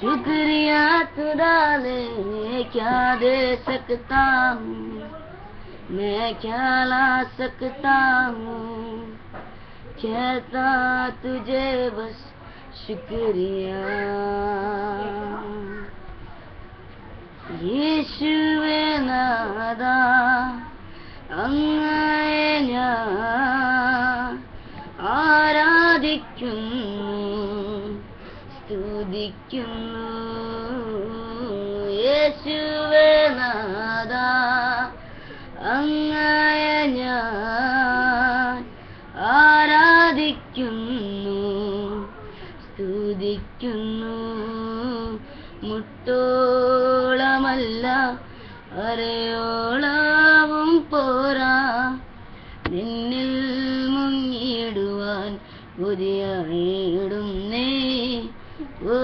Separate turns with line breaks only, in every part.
शुक्रिया खुदा ले क्या दे सकता हूँ, मैं क्या ला सकता हूँ, कहता तुझे बस शुक्रिया। യേശുവേ നാഥാ അങ്ങയെ ഞാൻ ആരാധിക്കുന്നു, സ്തുതിക്കുന്നു. യേശുവേ നാഥാ അങ്ങയെ ഞാൻ ആരാധിക്കുന്നു, സ്തുതിക്കുന്നു. മുട്ടോളമല്ല അരയോളവും പോരാ, നിന്നിൽ മുങ്ങിടുവാൻ കൊതിയായിടുന്നേ. ഓ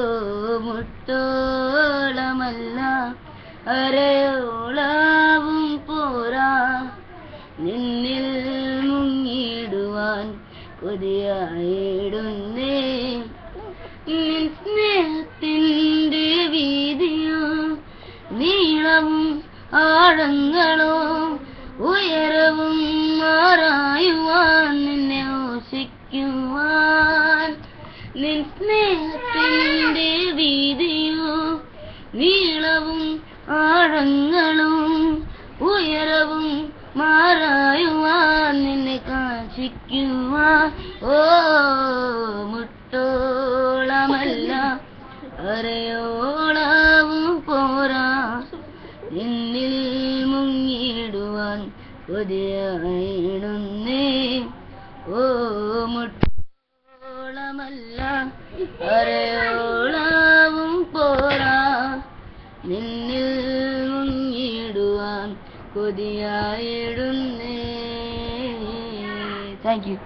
മുട്ടോളമല്ല അരയോളവും പോരാ, നിന്നിൽ മുങ്ങിടുവാൻ കൊതിയായിടുന്നേ. നിൻ സ്നേഹത്തിൻ്റെ വീതിയോ നീളവും ആഴങ്ങളോ ഉയരവും ആരായുവാൻ നിന്നെ ഘോഷിക്കുവാൻ. നിൻ സ്നേഹത്തിൻ്റെ വീതിയോ നീളവും ആഴങ്ങളും ഉയരവും മാറായുവാൻ നിന്നെ കാക്ഷിക്കുവാൻ. ഓ മുട്ടോളമല്ല അരയോളവും പോരാ, നിന്നിൽ മുങ്ങിടുവാൻ കൊതിയായിടുന്നേ. ഓ മുട്ടോളമല്ല അരയോളവും പോരാ, നിന്നിൽ മുങ്ങിടുവാൻ കൊതിയായിടുന്നേ. Thank you.